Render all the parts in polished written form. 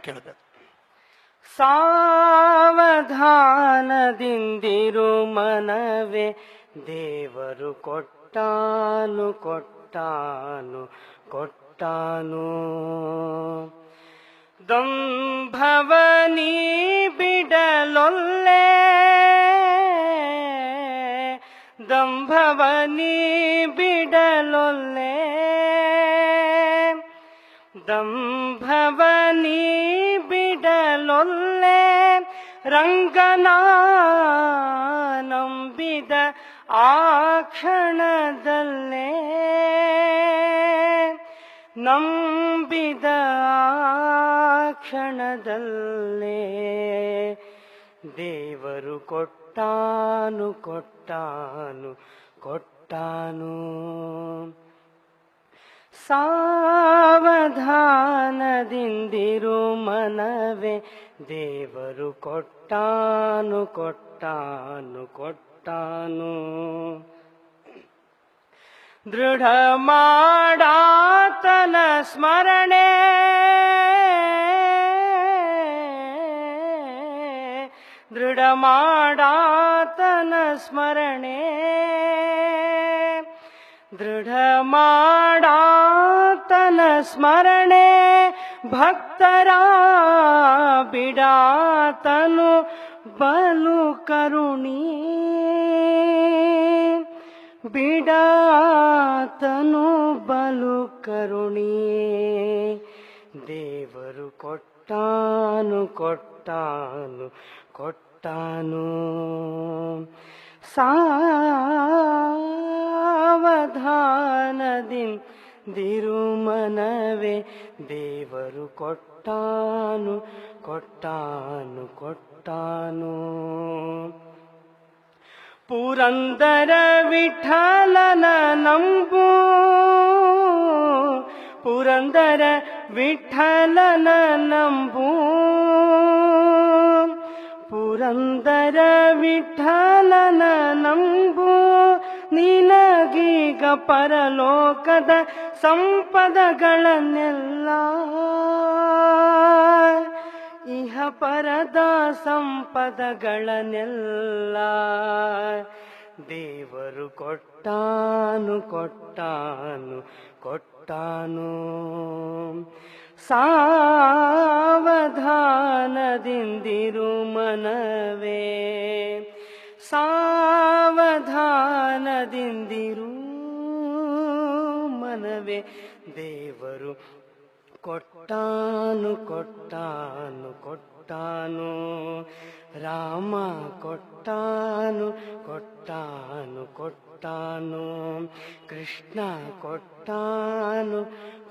ಕೇಳಬೇಕು. ಸಾವಧಾನದಿಂದಿರು ಮನವೇ, ದೇವರು ಕೊಟ್ಟಾನು ಕೊಟ್ಟಾನು ಕೊಟ್ಟಾನು. ದಂಭವನಿ ಬಿಡಲೊಲ್ಲೆ, ದಂಭವನಿ ಬಿಡಲೊಲ್ಲೆ, ದಂಭವನಿ ಬಿಡಲೊಲ್ಲೆ. ರಂಗನ ನಂಬಿದ ಆ ಕ್ಷಣದಲ್ಲೇ, ನಂಬಿದ ಆ ಕ್ಷಣದಲ್ಲೇ, ದೇವರು ಕೊಟ್ಟಾನು ಕೊಟ್ಟಾನು ಕೊಟ್ಟಾನು. ಸಾವಧಾನದಿಂದಿರು ಮನವೇ, ದೇವರು ಕೊಟ್ಟಾನು ಕೊಟ್ಟಾನು ಕೊಟ್ಟಾನು. ದೃಢ ಮಾಡಾತನ ಸ್ಮರಣೆ, ದೃಢ ಮಾಡಾತನ ಸ್ಮರಣೆ, ದೃಢ ಮಾಡಾತನ ಸ್ಮರಣೆ. ಭಕ್ತರ ಬಿಡಾತನು ಬಲು ಕರುಣಿ, ಬಿಡಾತನು ಬಲು ಕರುಣಿ. ದೇವರು ಕೊಟ್ಟಾನು ಕೊಟ್ಟಾನು ಕೊಟ್ಟಾನು. ಸಾವಧಾನದಿಂದಿರು ಮನವೇ, ದೇವರು ಕೊಟ್ಟಾನು ಕೊಟ್ಟಾನು ಕೊಟ್ಟಾನು. ಪುರಂದರ ವಿಠಲನ ನಂಬು, ಪುರಂದರ ವಿಠಲನ ನಂಬು, ಪುರಂದರ ವಿಠಲನ ನಂಬು. ನಿನಗೀಗ ಪರಲೋಕದ ಸಂಪದಗಳನ್ನೆಲ್ಲ, ಇಹ ಪರದ ಸಂಪದಗಳನ್ನೆಲ್ಲ, ದೇವರು ಕೊಟ್ಟಾನು ಕೊಟ್ಟಾನು ಕೊಟ್ಟಾನು. ಸಾವಧಾನದಿಂದಿರು ಮನವೇ, ಸಾವಧಾನದಿಂದಿರು ಮನವೇ, ದೇವರು ಕೊಟ್ಟಾನು ಕೊಟ್ಟಾನು ಕೊಟ್ಟಾನು. ರಾಮ ಕೊಟ್ಟಾನು ಕೊಟ್ಟಾನು ಕೊಟ್ಟಾನು. ಕೃಷ್ಣ ಕೊಟ್ಟಾನು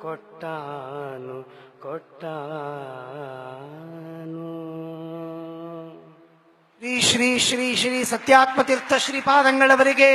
ಕೊಟ್ಟಾನು ಕೊಟ್ಟಾನು. ಶ್ರೀ ಶ್ರೀ ಶ್ರೀ ಶ್ರೀ ಸತ್ಯಾತ್ಮತೀರ್ಥ ಶ್ರೀಪಾದಂಗಳವರಿಗೆ